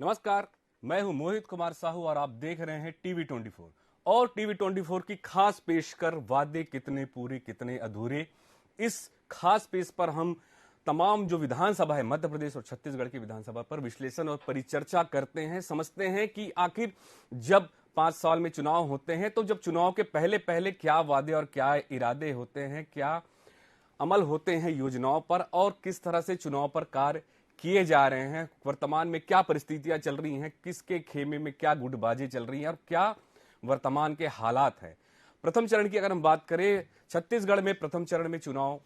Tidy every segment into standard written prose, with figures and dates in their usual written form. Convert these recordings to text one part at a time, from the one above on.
नमस्कार, मैं हूं मोहित कुमार साहू और आप देख रहे हैं टीवी 24 और टीवी 24 की खास पेशकर वादे कितने पूरे कितने अधूरे। इस खास पेश पर हम तमाम जो विधानसभा है मध्य प्रदेश और छत्तीसगढ़ की विधानसभा पर विश्लेषण और परिचर्चा करते हैं, समझते हैं कि आखिर जब 5 साल में चुनाव होते हैं तो जब चुनाव के पहले पहले क्या वादे और क्या इरादे होते हैं, क्या अमल होते हैं योजनाओं पर और किस तरह से चुनाव पर कार्य किए जा रहे हैं, वर्तमान में क्या परिस्थितियां चल रही हैं, किसके खेमे में क्या गुटबाजी चल रही है और क्या वर्तमान के हालात हैं। प्रथम चरण की अगर हम बात करें, छत्तीसगढ़ में प्रथम चरण में चुनाव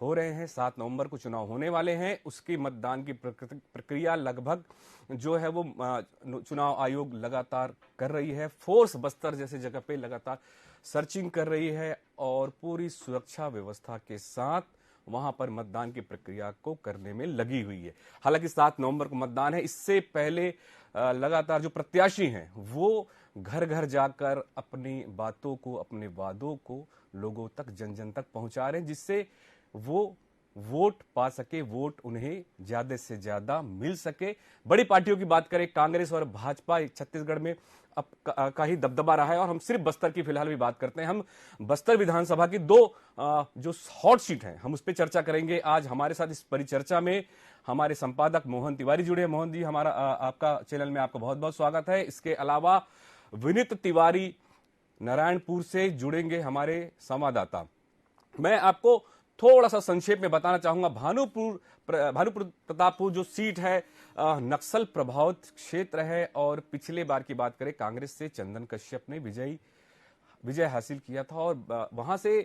हो रहे हैं। 7 नवंबर को चुनाव होने वाले हैं। उसकी मतदान की प्रक्रिया लगभग जो है वो चुनाव आयोग लगातार कर रही है। फोर्स बस्तर जैसे जगह पे लगातार सर्चिंग कर रही है और पूरी सुरक्षा व्यवस्था के साथ वहां पर मतदान की प्रक्रिया को करने में लगी हुई है। हालांकि 7 नवंबर को मतदान है। इससे पहले लगातार जो प्रत्याशी हैं वो घर घर जाकर अपनी बातों को, अपने वादों को लोगों तक, जन जन तक पहुंचा रहे हैं, जिससे वो वोट पा सके, वोट उन्हें ज्यादा से ज्यादा मिल सके। बड़ी पार्टियों की बात करें, कांग्रेस और भाजपा छत्तीसगढ़ में अब का ही दबदबा रहा है और हम सिर्फ बस्तर की फिलहाल भी बात करते हैं। हम बस्तर विधानसभा की 2 जो हॉट सीट है हम उस पर चर्चा करेंगे। आज हमारे साथ इस परिचर्चा में हमारे संपादक मोहन तिवारी जुड़े हैं। मोहन जी, हमारा आपका चैनल में आपका बहुत बहुत स्वागत है। इसके अलावा विनीत तिवारी नारायणपुर से जुड़ेंगे, हमारे संवाददाता। मैं आपको थोड़ा सा संक्षेप में बताना चाहूंगा। भानुपुर प्रतापपुर जो सीट है नक्सल प्रभावित क्षेत्र है और पिछले बार की बात करें कांग्रेस से चंदन कश्यप ने विजय हासिल किया था और वहां से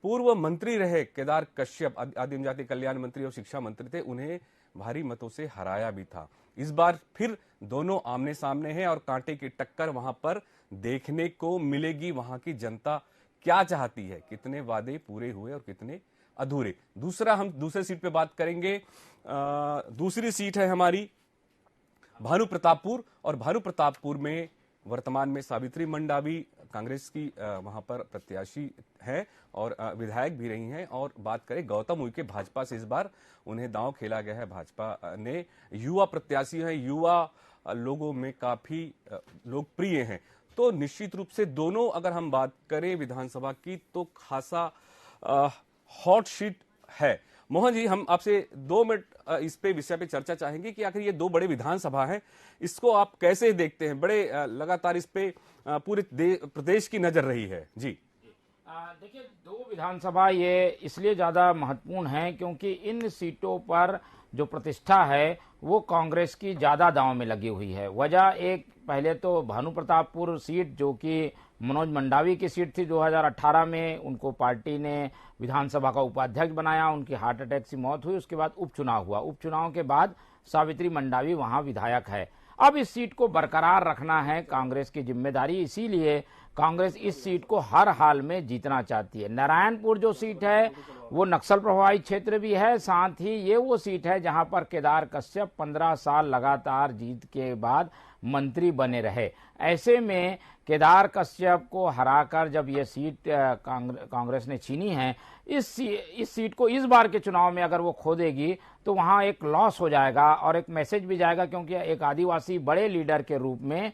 पूर्व मंत्री रहे केदार कश्यप, आदिम जाति कल्याण मंत्री और शिक्षा मंत्री थे, उन्हें भारी मतों से हराया भी था। इस बार फिर दोनों आमने सामने हैं और कांटे की टक्कर वहां पर देखने को मिलेगी। वहां की जनता क्या चाहती है, कितने वादे पूरे हुए और कितने अधूरे। हम दूसरे सीट पे बात करेंगे। दूसरी सीट है हमारी भानु प्रतापपुर और भानु प्रतापपुर में वर्तमान में सावित्री मंडावी कांग्रेस की वहां पर प्रत्याशी है और विधायक भी रही हैं। और बात करें गौतम उइके भाजपा से, इस बार उन्हें दांव खेला गया है। भाजपा ने युवा प्रत्याशी है, युवा लोगों में काफी लोकप्रिय हैं। तो निश्चित रूप से दोनों अगर हम बात करें विधानसभा की तो खासा हॉट सीट है। मोहन जी, हम आपसे 2 मिनट इस पे विषय पे चर्चा चाहेंगे कि आखिर ये 2 बड़े विधानसभा हैं, इसको आप कैसे देखते हैं? बड़े लगातार इस पे पूरे प्रदेश की नजर रही है। जी देखिए, 2 विधानसभा ये इसलिए ज्यादा महत्वपूर्ण है क्योंकि इन सीटों पर जो प्रतिष्ठा है वो कांग्रेस की ज्यादा दांव में लगी हुई है। वजह एक, पहले तो भानु प्रतापपुर सीट जो कि मनोज मंडावी की सीट थी, 2018 में उनको पार्टी ने विधानसभा का उपाध्यक्ष बनाया, उनकी हार्ट अटैक से मौत हुई, उसके बाद उपचुनाव हुआ। उपचुनाव के बाद सावित्री मंडावी वहां विधायक है। अब इस सीट को बरकरार रखना है कांग्रेस की जिम्मेदारी, इसीलिए कांग्रेस इस सीट को हर हाल में जीतना चाहती है। नारायणपुर जो सीट है वो नक्सल प्रभावित क्षेत्र भी है, साथ ही ये वो सीट है जहां पर केदार कश्यप 15 साल लगातार जीत के बाद मंत्री बने रहे। ऐसे में केदार कश्यप को हराकर जब ये सीट कांग्रेस ने छीनी है, इस सीट को इस बार के चुनाव में अगर वो खो देगी तो वहां एक लॉस हो जाएगा और एक मैसेज भी जाएगा, क्योंकि एक आदिवासी बड़े लीडर के रूप में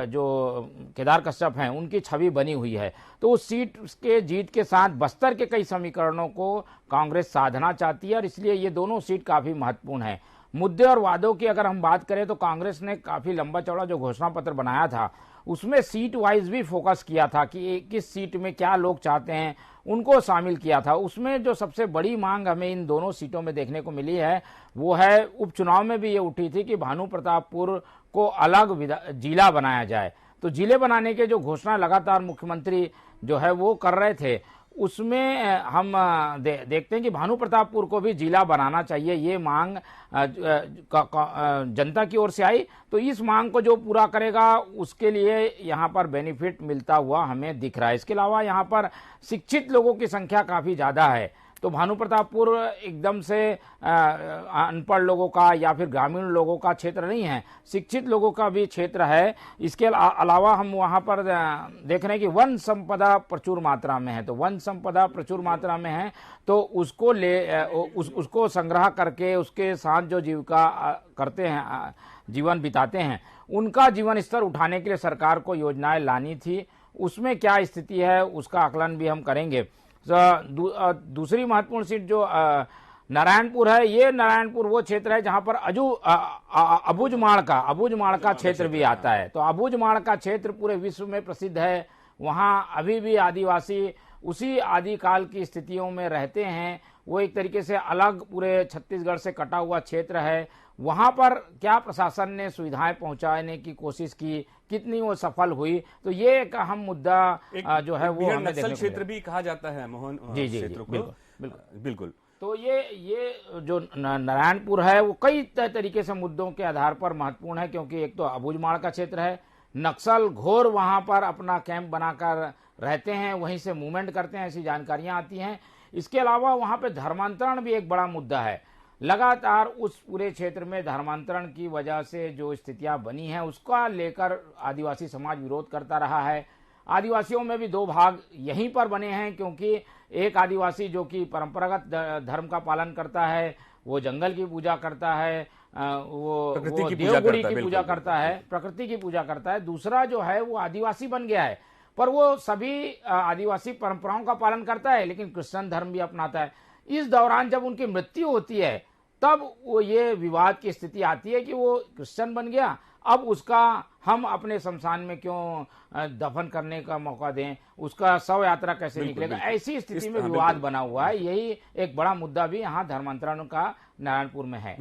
जो केदार कश्यप हैं उनकी छवि बनी हुई है। तो उस सीट के जीत के साथ बस्तर के कई समीकरणों को कांग्रेस साधना चाहती है और इसलिए ये दोनों सीट काफी महत्वपूर्ण है। मुद्दे और वादों की अगर हम बात करें तो कांग्रेस ने काफी लंबा चौड़ा जो घोषणा पत्र बनाया था उसमें सीट वाइज भी फोकस किया था कि किस सीट में क्या लोग चाहते हैं, उनको शामिल किया था। उसमें जो सबसे बड़ी मांग हमें इन दोनों सीटों में देखने को मिली है वो है, उपचुनाव में भी ये उठी थी कि भानु प्रतापपुर को अलग जिला बनाया जाए। तो जिले बनाने के जो घोषणा लगातार मुख्यमंत्री जो है वो कर रहे थे, उसमें हम देखते हैं कि भानु प्रतापपुर को भी जिला बनाना चाहिए। ये मांग जनता की ओर से आई, तो इस मांग को जो पूरा करेगा उसके लिए यहाँ पर बेनिफिट मिलता हुआ हमें दिख रहा है। इसके अलावा यहाँ पर शिक्षित लोगों की संख्या काफी ज्यादा है। तो भानु प्रतापपुर एकदम से अनपढ़ लोगों का या फिर ग्रामीण लोगों का क्षेत्र नहीं है, शिक्षित लोगों का भी क्षेत्र है। इसके अलावा हम वहाँ पर देख रहे हैं कि वन संपदा प्रचुर मात्रा में है। तो वन संपदा प्रचुर मात्रा में है तो उसको उसको संग्रह करके उसके साथ जो जीविका करते हैं, जीवन बिताते हैं, उनका जीवन स्तर उठाने के लिए सरकार को योजनाएं लानी थी। उसमें क्या स्थिति है उसका आकलन भी हम करेंगे। दूसरी महत्वपूर्ण सीट जो नारायणपुर है, ये नारायणपुर वो क्षेत्र है जहां पर अबुझमाड़ का क्षेत्र भी आता है। तो अबुझमाड़ का क्षेत्र पूरे विश्व में प्रसिद्ध है। वहां अभी भी आदिवासी उसी आदिकाल की स्थितियों में रहते हैं। वो एक तरीके से अलग पूरे छत्तीसगढ़ से कटा हुआ क्षेत्र है। वहां पर क्या प्रशासन ने सुविधाएं पहुंचाने की कोशिश की, कितनी वो सफल हुई, तो ये एक अहम मुद्दा जो है वो हमें देखने को क्षेत्र भी कहा जाता है मोहन जी क्षेत्र को। बिल्कुल। तो ये जो नारायणपुर है वो कई तरीके से मुद्दों के आधार पर महत्वपूर्ण है, क्योंकि एक तो अबुझमाड़ का क्षेत्र है, नक्सल घोर वहां पर अपना कैंप बनाकर रहते हैं, वहीं से मूवमेंट करते हैं, ऐसी जानकारियां आती हैं। इसके अलावा वहां पे धर्मांतरण भी एक बड़ा मुद्दा है। लगातार उस पूरे क्षेत्र में धर्मांतरण की वजह से जो स्थितियां बनी हैं उसका लेकर आदिवासी समाज विरोध करता रहा है। आदिवासियों में भी दो भाग यहीं पर बने हैं, क्योंकि एक आदिवासी जो कि परंपरागत धर्म का पालन करता है, वो जंगल की पूजा करता है, वो देवगुड़ी की पूजा करता है, प्रकृति की पूजा करता है। दूसरा जो है वो आदिवासी बन गया है, पर वो सभी आदिवासी परंपराओं का पालन करता है, लेकिन क्रिश्चियन धर्म भी अपनाता है। इस दौरान जब उनकी मृत्यु होती है तब वो ये विवाद की स्थिति आती है कि वो क्रिश्चियन बन गया, अब उसका हम अपने शमशान में क्यों दफन करने का मौका दें, उसका शव यात्रा कैसे निकलेगा। ऐसी स्थिति में विवाद बना हुआ है। यही एक बड़ा मुद्दा भी यहाँ धर्मांतरण का नारायणपुर में है।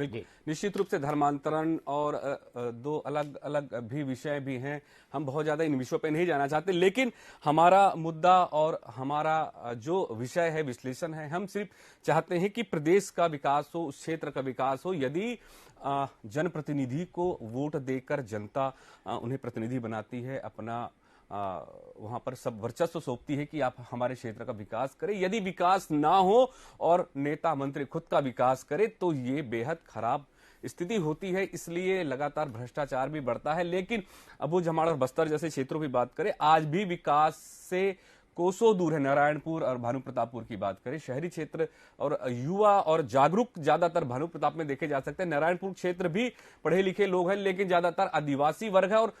निश्चित रूप से धर्मांतरण और दो अलग अलग भी विषय भी हैं। हम बहुत ज्यादा इन विषयों पे नहीं जाना चाहते, लेकिन हमारा मुद्दा और हमारा जो विषय है, विश्लेषण है, हम सिर्फ चाहते हैं कि प्रदेश का विकास हो, उस क्षेत्र का विकास हो। यदि जनप्रतिनिधि को वोट देकर जनता उन्हें प्रतिनिधि बनाती है, अपना वहां पर सब वर्चस्व सौंपती है कि आप हमारे क्षेत्र का विकास करें, यदि विकास ना हो और नेता मंत्री खुद का विकास करे तो ये बेहद खराब स्थिति होती है। इसलिए लगातार भ्रष्टाचार भी बढ़ता है। लेकिन अबुझमाड़ और बस्तर जैसे क्षेत्रों की बात करें, आज भी विकास से कोसों दूर है। नारायणपुर और भानु प्रतापपुर की बात करें, शहरी क्षेत्र और युवा और जागरूक ज्यादातर भानु प्रताप में देखे जा सकते हैं। नारायणपुर क्षेत्र भी पढ़े लिखे लोग हैं, लेकिन ज्यादातर आदिवासी वर्ग है और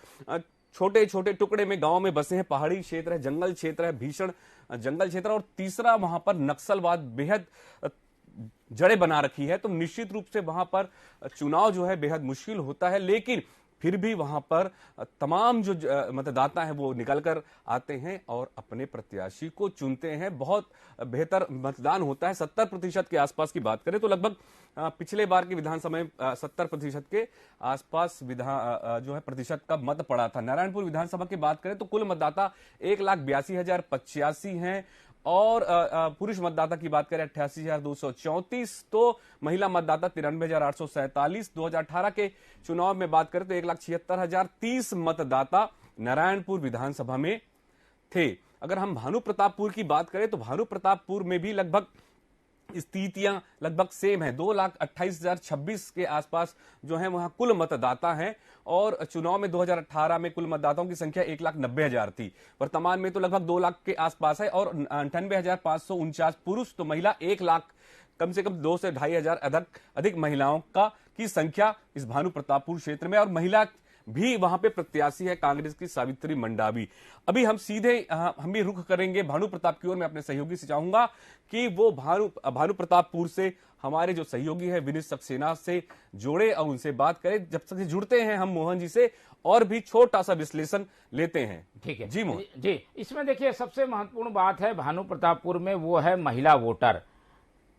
छोटे छोटे टुकड़े में गांव में बसे हैं। पहाड़ी क्षेत्र है, जंगल क्षेत्र है, भीषण जंगल क्षेत्र, और तीसरा वहां पर नक्सलवाद बेहद जड़ें बना रखी है। तो निश्चित रूप से वहां पर चुनाव जो है बेहद मुश्किल होता है, लेकिन फिर भी वहां पर तमाम जो मतदाता हैं वो निकल कर आते हैं और अपने प्रत्याशी को चुनते हैं। बहुत बेहतर मतदान होता है। 70% के आसपास की बात करें तो लगभग पिछले बार की विधानसभा में 70% के आसपास जो है प्रतिशत का मत पड़ा था। नारायणपुर विधानसभा की बात करें तो कुल मतदाता 1,82,085 हैं और पुरुष मतदाता की बात करें 88,234, तो महिला मतदाता 93,847। 2018 के चुनाव में बात करें तो 1,76,030 मतदाता नारायणपुर विधानसभा में थे। अगर हम भानु प्रतापपुर की बात करें तो भानु प्रतापपुर में भी लगभग स्थितियां लगभग सेम है। 2,28,026 के आसपास जो है वहां कुल मतदाता हैं और चुनाव में 2018 में कुल मतदाताओं की संख्या 1,90,000 थी। वर्तमान में तो लगभग 2 लाख के आसपास है और 98,549 पुरुष, तो महिला 1 लाख, कम से कम 2 से 2,500 अधिक महिलाओं की संख्या इस भानु प्रतापपुर क्षेत्र में। और महिला भी वहां पे प्रत्याशी है कांग्रेस की सावित्री मंडावी। अभी हम सीधे हम भी रुख करेंगे भानु प्रताप की ओर। मैं अपने सहयोगी से चाहूंगा कि वो भानु प्रतापपुर से हमारे जो सहयोगी है विनीत सक्सेना से जोड़े और उनसे बात करें। जब तक जुड़ते हैं हम मोहन जी से और भी छोटा सा विश्लेषण लेते हैं। ठीक है जी मोहन जी। इसमें देखिए सबसे महत्वपूर्ण बात है भानु प्रतापपुर में वो है महिला वोटर।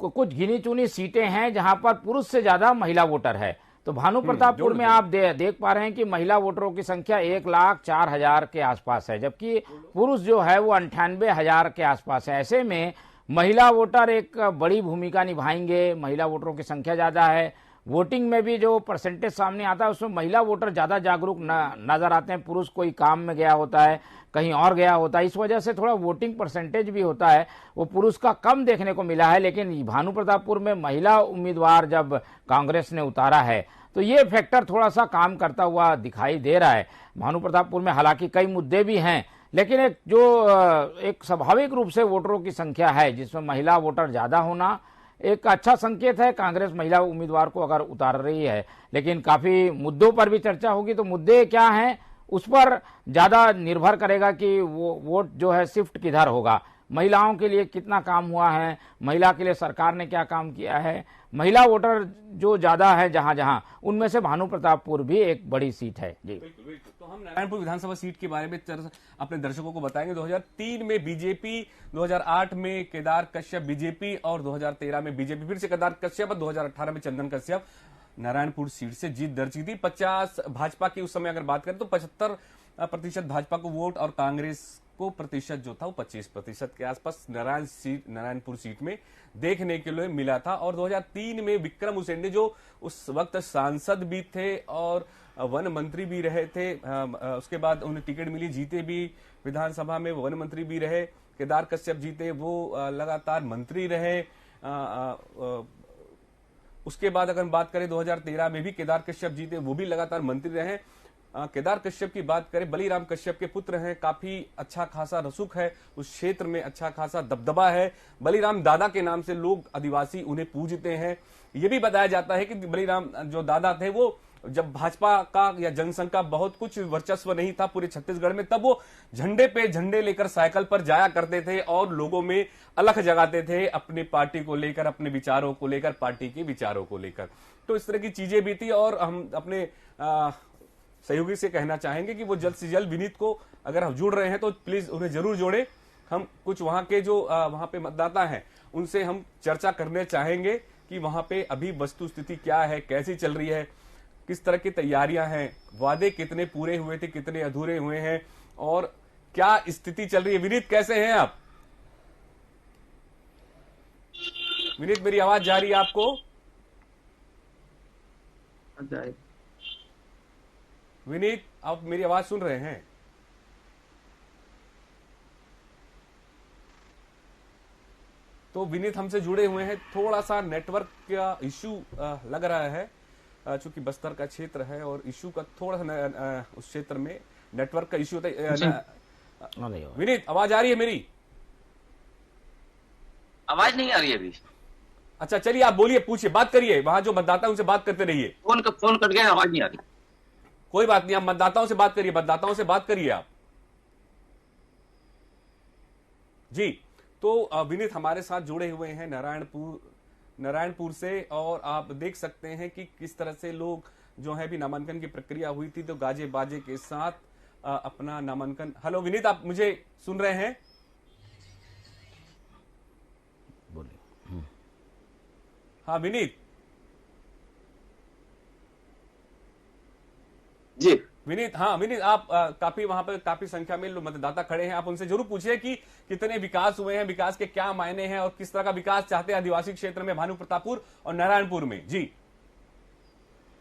कुछ गिनी चुनी सीटें हैं जहां पर पुरुष से ज्यादा महिला वोटर है। तो भानु प्रतापपुर में आप देख पा रहे हैं कि महिला वोटरों की संख्या 1,04,000 के आसपास है, जबकि पुरुष जो है वो 98,000 के आसपास है। ऐसे में महिला वोटर एक बड़ी भूमिका निभाएंगे। महिला वोटरों की संख्या ज्यादा है, वोटिंग में भी जो परसेंटेज सामने आता है उसमें महिला वोटर ज्यादा जागरूक नजर आते हैं। पुरुष कोई काम में गया होता है, कहीं और गया होता है, इस वजह से थोड़ा वोटिंग परसेंटेज भी होता है वो पुरुष का कम देखने को मिला है। लेकिन भानु प्रतापपुर में महिला उम्मीदवार जब कांग्रेस ने उतारा है तो ये फैक्टर थोड़ा सा काम करता हुआ दिखाई दे रहा है। भानु प्रतापपुर में हालांकि कई मुद्दे भी हैं, लेकिन एक स्वाभाविक रूप से वोटरों की संख्या है जिसमें महिला वोटर ज्यादा होना एक अच्छा संकेत है। कांग्रेस महिला उम्मीदवार को अगर उतार रही है, लेकिन काफी मुद्दों पर भी चर्चा होगी। तो मुद्दे क्या हैं उस पर ज्यादा निर्भर करेगा कि वो वोट जो है शिफ्ट किधर होगा। महिलाओं के लिए कितना काम हुआ है, महिला के लिए सरकार ने क्या काम किया है, महिला वोटर जो ज्यादा है जहां जहां, उनमें से भानु प्रतापपुर भी एक बड़ी सीट है। जी बिल्कुल बिल्कुल। तो हम नारायणपुर विधानसभा सीट के बारे में अपने दर्शकों को बताएंगे। 2003 में बीजेपी, 2008 में केदार कश्यप बीजेपी और 2013 में बीजेपी फिर से केदार कश्यप और 2018 में चंदन कश्यप नारायणपुर सीट से जीत दर्ज की थी। 50 भाजपा की उस समय अगर बात करें तो 75% भाजपा को वोट और कांग्रेस को प्रतिशत जो था वो 25% के आसपास नारायणपुर सीट में देखने के लिए मिला था। और 2003 में विक्रम उसेंडी जो उस वक्त सांसद भी थे और वन मंत्री भी रहे थे, उसके बाद उन्हें टिकट मिली, जीते भी विधानसभा में, वन मंत्री भी रहे। केदार कश्यप जीते, वो लगातार मंत्री रहे। उसके बाद अगर हम बात करें 2013 में भी केदार कश्यप जीते, वो भी लगातार मंत्री रहे। केदार कश्यप की बात करें, बलीराम कश्यप के पुत्र हैं, काफी अच्छा खासा रसूख है उस क्षेत्र में, अच्छा खासा दबदबा है। बलीराम दादा के नाम से लोग आदिवासी उन्हें पूजते हैं। ये भी बताया जाता है कि बलीराम जो दादा थे वो जब भाजपा का या जनसंघ का बहुत कुछ वर्चस्व नहीं था पूरे छत्तीसगढ़ में, तब वो झंडे पे झंडे लेकर साइकिल पर जाया करते थे और लोगों में अलख जगाते थे अपनी पार्टी को लेकर, अपने विचारों को लेकर, पार्टी के विचारों को लेकर। तो इस तरह की चीजें भी थी। और हम अपने सहयोगी से कहना चाहेंगे कि वो जल्द से जल्द विनीत को, अगर हम जुड़ रहे हैं तो प्लीज उन्हें जरूर जोड़े। हम कुछ वहां के जो वहां पे मतदाता हैं उनसे हम चर्चा करने चाहेंगे कि वहां पे अभी वस्तु स्थिति क्या है, कैसी चल रही है, किस तरह की तैयारियां हैं, वादे कितने पूरे हुए थे, कितने अधूरे हुए हैं और क्या स्थिति चल रही है। विनीत कैसे हैं आप? विनीत मेरी आवाज जा रही है आपको? विनीत आप मेरी आवाज सुन रहे हैं? तो विनीत हमसे जुड़े हुए हैं, थोड़ा सा नेटवर्क का इश्यू लग रहा है चूंकि बस्तर का क्षेत्र है और इश्यू का थोड़ा सा उस क्षेत्र में नेटवर्क का इश्यू होता है। विनीत आवाज आ रही है मेरी? आवाज नहीं आ रही है अभी। अच्छा चलिए आप बोलिए, पूछिए, बात करिए, वहां जो मतदाता है उनसे बात करते रहिए। फोन कट गया, आवाज नहीं आ रही। कोई बात नहीं, आप मतदाताओं से बात करिए, मतदाताओं से बात करिए आप। जी, तो विनीत हमारे साथ जुड़े हुए हैं नारायणपुर से और आप देख सकते हैं कि किस तरह से लोग जो है भी नामांकन की प्रक्रिया हुई थी तो गाजे बाजे के साथ अपना नामांकन। हेलो विनीत, आप मुझे सुन रहे हैं? बोलिए। हाँ विनीत जी। विनीत, हाँ विनीत, आप काफी वहां पर काफी संख्या में मतदाता खड़े हैं, आप उनसे जरूर पूछिए कि कितने विकास हुए हैं, विकास के क्या मायने हैं और किस तरह का विकास चाहते हैं आदिवासी क्षेत्र में, भानु प्रतापपुर और नारायणपुर में। जी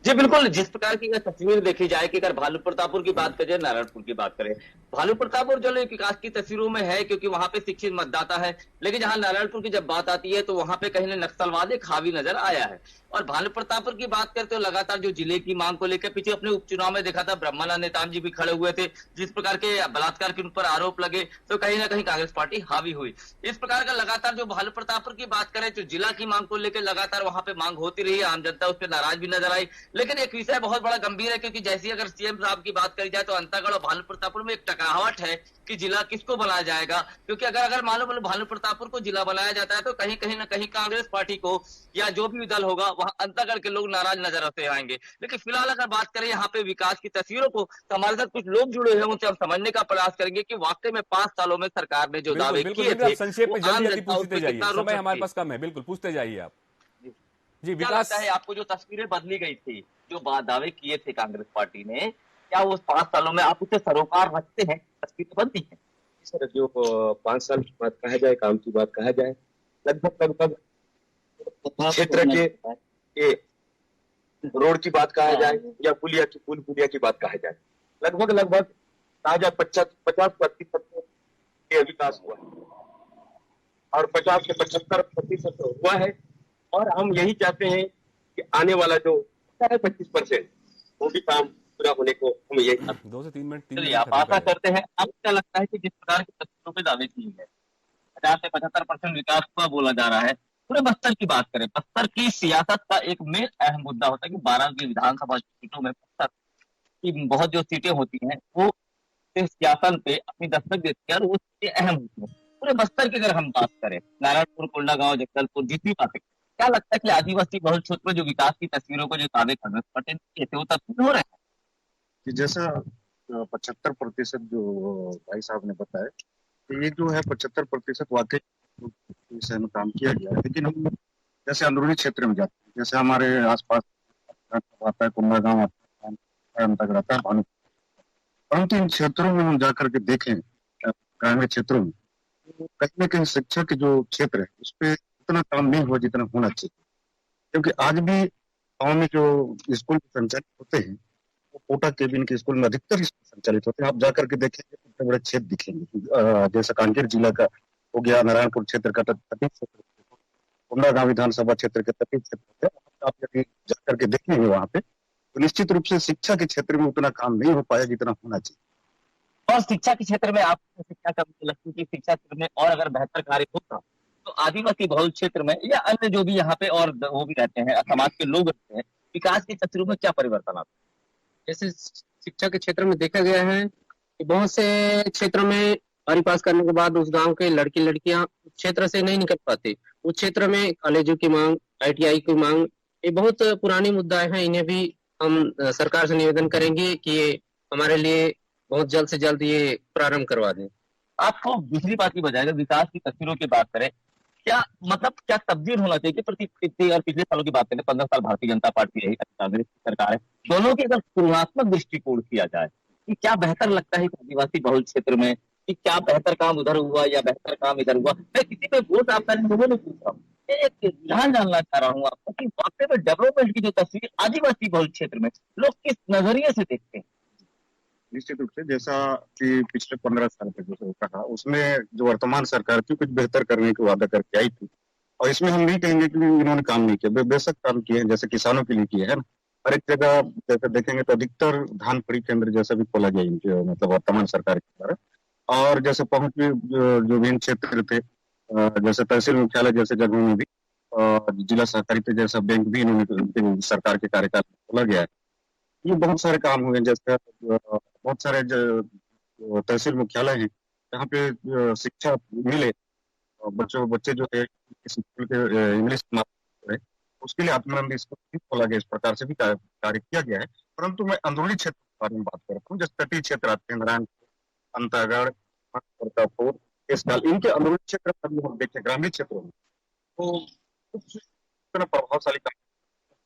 जी बिल्कुल, जिस प्रकार की तस्वीर देखी जाए कि अगर भानु प्रतापपुर की बात करें, नारायणपुर की बात करें, भानु प्रतापपुर जो विकास की तस्वीरों में है क्योंकि वहां पे शिक्षित मतदाता है, लेकिन जहां नारायणपुर की जब बात आती है तो वहां पे कहीं न नक्सलवाद एक हावी नजर आया है। और भानु प्रतापपुर की बात करते हो लगातार जो जिले की मांग को लेकर पीछे अपने उपचुनाव में देखा था, ब्रह्मानंद नेताम जी भी खड़े हुए थे, जिस प्रकार के बलात्कार के उन पर आरोप लगे तो कहीं ना कहीं कांग्रेस पार्टी हावी हुई। इस प्रकार का लगातार जो भानु प्रतापपुर की बात करें तो जिला की मांग को लेकर लगातार वहां पे मांग होती रही, आम जनता उस पर नाराज भी नजर आई। लेकिन एक विषय बहुत बड़ा गंभीर है क्योंकि जैसी अगर सीएम साहब की बात करी जाए तो अंतागढ़ और भानु प्रतापपुर में एक टकराहट है कि जिला किसको बनाया जाएगा, क्योंकि अगर मालूम भानु प्रतापपुर को जिला बनाया जाता है तो कहीं ना कहीं कांग्रेस पार्टी को या जो भी दल होगा वहां अंतागढ़ के लोग नाराज नजर आते आएंगे। लेकिन फिलहाल अगर बात करें यहाँ पे विकास की तस्वीरों को, तो हमारे साथ कुछ लोग जुड़े हैं, उनसे हम समझने का प्रयास करेंगे कि वाकई में 5 सालों में सरकार ने जो दावे किए थे, संक्षेप में जल्दी पूछते जाइए, समय हमारे पास कम है, बिल्कुल पूछते जाइए आप। जी, विकास है आपको जो तस्वीरें बदली गई थी, जो दावे किए थे कांग्रेस पार्टी ने, क्या वो 5 सालों में आप उसे सरोकार रखते हैं, तस्वीर बनती है? सर जो 5 साल की बात कहा जाए, काम की बात कहा जाए, लगभग क्षेत्र के रोड की बात कहा जाए या पुल पुलिया की बात कहा जाए, लगभग कहा जाए 50-50% ये विकास हुआ है और 50 से 75% हुआ है। और हम यही चाहते हैं कि आने वाला जो 25% वो भी काम पूरा होने को हम यही चाहते हैं। 2 से 3 मिनट, 3 चलिए मिनट आप खत्म आशा करें। करते हैं। अब क्या लगता है कि जिस प्रकार की तस्वीरों पे दावे किए गए 50 से 75% विकास हुआ बोला जा रहा है, पूरे बस्तर की बात करें, बस्तर की सियासत का एक मेन अहम मुद्दा होता है कि 12 की विधानसभा सीटों में बस्तर की बहुत जो सीटें होती हैं वो सियासत पे अपनी दस्तक देती है और वो सीटें अहम होती हैं। पूरे बस्तर की अगर हम बात करें, नारायणपुर, कोंडागांव, जगदलपुर, जितनी बातें, क्या लगता है कि आदिवासी बहुल क्षेत्र में जो विकास की तस्वीरों को जो दावे कर रहे हैं थे वो तस्वीर हो रहे हैं? कि जैसा 75% जो भाई साहब ने बताया, तो ये जो है 75% वाकई विषय में काम किया गया है। लेकिन हम जैसे अंदरूनी क्षेत्र में जाते हैं, जैसे हमारे आसपास आता है, कुंडागांव आता है, अंतर्गत आता है भानु, परंतु इन क्षेत्रों में हम जाकर के देखें, ग्रामीण क्षेत्रों में, तो कहीं न कहीं शिक्षा के जो क्षेत्र है उस पर उतना काम नहीं हुआ जितना होना चाहिए। क्योंकि आज भी गाँव में जो स्कूल संचालित होते हैं, वो कोटा केबिन के स्कूल में अधिकतर स्कूल संचालित होते हैं। आप जाकर के देखेंगे तो बड़े बड़े क्षेत्र दिखेंगे, जैसे कांकेर जिला का हो गया, नारायणपुर क्षेत्र का तटीय क्षेत्र, कोंडागांव विधानसभा क्षेत्र के तटीय क्षेत्र है। आप यदि जाकर के देखेंगे वहाँ पे, तो निश्चित रूप से शिक्षा के क्षेत्र में उतना काम नहीं हो पाया जितना होना चाहिए। और शिक्षा के क्षेत्र में आपको शिक्षा का लगता है कि शिक्षा क्षेत्र में और अगर बेहतर कार्य होता तो आदिवासी बहुल क्षेत्र में या अन्य जो भी यहाँ पे और वो भी रहते हैं, समाज के लोग रहते हैं, विकास की तस्वीरों में क्या परिवर्तन आता है? जैसे शिक्षा के क्षेत्र में देखा गया है कि बहुत से क्षेत्रों में 12वीं पास करने के बाद उस गांव के लड़के लड़कियां उस क्षेत्र से नहीं निकल पाते। उस क्षेत्र में कॉलेजों की मांग, आईटीआई की मांग, ये बहुत पुरानी मुद्दा है। इन्हें भी हम सरकार से निवेदन करेंगे कि ये हमारे लिए बहुत जल्द से जल्द ये प्रारंभ करवा दें। आपको दूसरी बात की बजाय अगर विकास की तस्वीरों की बात करें, क्या मतलब क्या तब्दील होना चाहिए कि पिछले सालों की बात करें, 15 साल भारतीय जनता पार्टी रही, कांग्रेस की सरकार है, दोनों की अगर तुलनात्मक दृष्टिकोण किया जाए कि क्या बेहतर लगता है आदिवासी बहुल क्षेत्र में, कि क्या बेहतर काम उधर हुआ या बेहतर काम इधर हुआ? मैं किसी पे वोट आपका लोगों ने पूछा हूँ, एक ध्यान जानना चाह रहा हूँ आपको कि वाकई में डेवलपमेंट की जो तस्वीर आदिवासी बहुल क्षेत्र में लोग किस नजरिए से देखते हैं? निश्चित रूप से जैसा कि पिछले 15 साल का जो कहा, उसमें जो वर्तमान सरकार थी कुछ बेहतर करने की वादा करके आई थी, और इसमें हम नहीं कहेंगे कि इन्होंने काम नहीं किया, बेशक काम किए हैं, जैसे किसानों के लिए किए हैं ना। हर एक जगह जैसे देखेंगे तो अधिकतर धान खड़ी केंद्र जैसा भी खोला गया इनके मतलब वर्तमान सरकार के द्वारा। और जैसे पहुंच भी जो मेन क्षेत्र थे, जैसे तहसील मुख्यालय जैसे जगहों में भी, जिला सहकारिता जैसा बैंक भी इन्होंने सरकार के कार्यकाल में खोला गया है। ये बहुत सारे काम हुए हैं, जैसे बहुत सारे तहसील मुख्यालय हैं जहाँ पे शिक्षा मिले, और बच्चे जो है स्कूल के इंग्लिश है, उसके लिए आत्मानंद स्कूल भी खोला गया। इस प्रकार से भी कार्य किया गया है। परंतु मैं अंदरूनी क्षेत्र के बारे में बात करता हूँ, जैसे तटीय क्षेत्र आते हैं, नारायणपुर, अंतागढ़, प्रतापपुर, इस साल इनके अंदरूनी क्षेत्र में हम देखें, ग्रामीण क्षेत्रों में तो कुछ इतना प्रभावशाली काम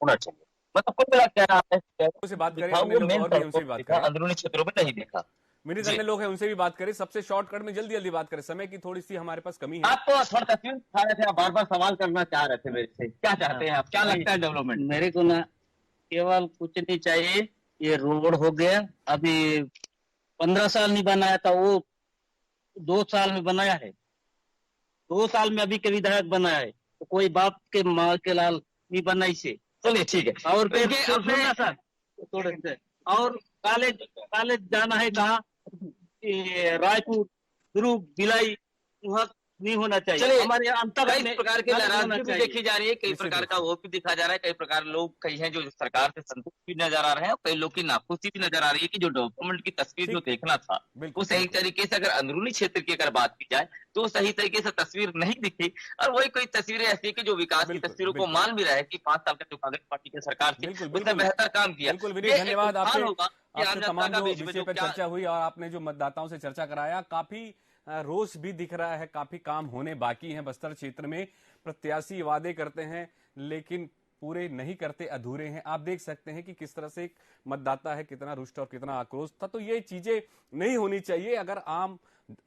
होना चाहिए। मतलब कुल मिला क्या है, उनसे बात करें, दिखा अन्य वो लोग मेन और भी सड़कों उनसे भी पे बात दिखा, करें। अंदरूनी क्षेत्रों में नहीं देखा। मेरे अन्य लोग हैं, उनसे भी बात करें। सबसे शॉर्टकट में जल्दी जल्दी बात करें, समय की थोड़ी सी हमारे पास कमी है। आप तो थोड़ा तस्वीर दिखा रहे थे, आप बार बार सवाल करना चाह रहे थे मेरे से, क्या चाहते हैं आप, क्या लगता है डेवलपमेंट? मेरे को ना केवल कुछ नहीं चाहिए, ये रोड हो गया, अभी 15 साल नहीं बनाया था वो 2 साल में बनाया है, 2 साल में अभी के विधायक बनाया है, तो कोई बाप के माँ के लाल नहीं बना इसे। चलिए ठीक है। और फिर देखिए, सुनना सर थोड़े से, और कॉलेज कॉलेज जाना है कहाँ, ये रायपुर, दुर्ग, भिलाई, वहाँ नहीं होना चाहिए। चलिए, हमारे यहाँ अंतर्गत कई में प्रकार की होना नाराजगी भी चाहिए। देखी जा रही है, कई निश्चित प्रकार रूप का वो भी दिखा जा रहा है, कई प्रकार लोग कई हैं जो सरकार से संतुष्ट भी नजर आ रहे हैं और कई लोग की नाखुशी भी नजर आ रही है कि जो डेवलपमेंट की तस्वीर जो देखना था वो सही तरीके से, अगर अंदरूनी क्षेत्र की अगर बात की जाए तो सही तरीके से तस्वीर नहीं दिखी। और वही कोई तस्वीरें ऐसी कि जो विकास की तस्वीरों को मान भी रहा है कि 5 साल का जो कांग्रेस पार्टी की सरकार थी उसने बेहतर काम किया। बिल्कुल विनीत, धन्यवाद आपसे। आपसे आपसे तमाम जो विषय पर चर्चा हुई और आपने जो मतदाताओं से चर्चा कराया, काफी रोष भी दिख रहा है, काफी काम होने बाकी हैं बस्तर क्षेत्र में। प्रत्याशी वादे करते हैं लेकिन पूरे नहीं करते, अधूरे हैं। आप देख सकते हैं कि किस तरह से एक मतदाता है, कितना रुष्ट और कितना आक्रोश था। तो ये चीजें नहीं होनी चाहिए। अगर आम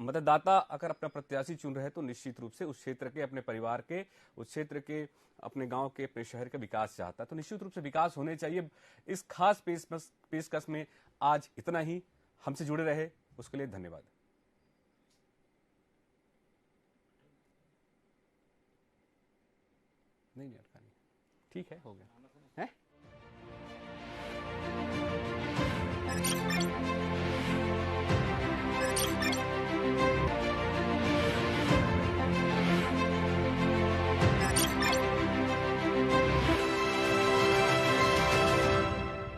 मतदाता अगर अपना प्रत्याशी चुन रहे तो निश्चित रूप से उस क्षेत्र के, अपने परिवार के, उस क्षेत्र के, अपने गांव के, अपने शहर का विकास चाहता है, तो निश्चित रूप से विकास होने चाहिए। इस खास पेशकश में आज इतना ही। हमसे जुड़े रहे उसके लिए धन्यवाद। नहीं अटका नहीं, ठीक है, हो गया।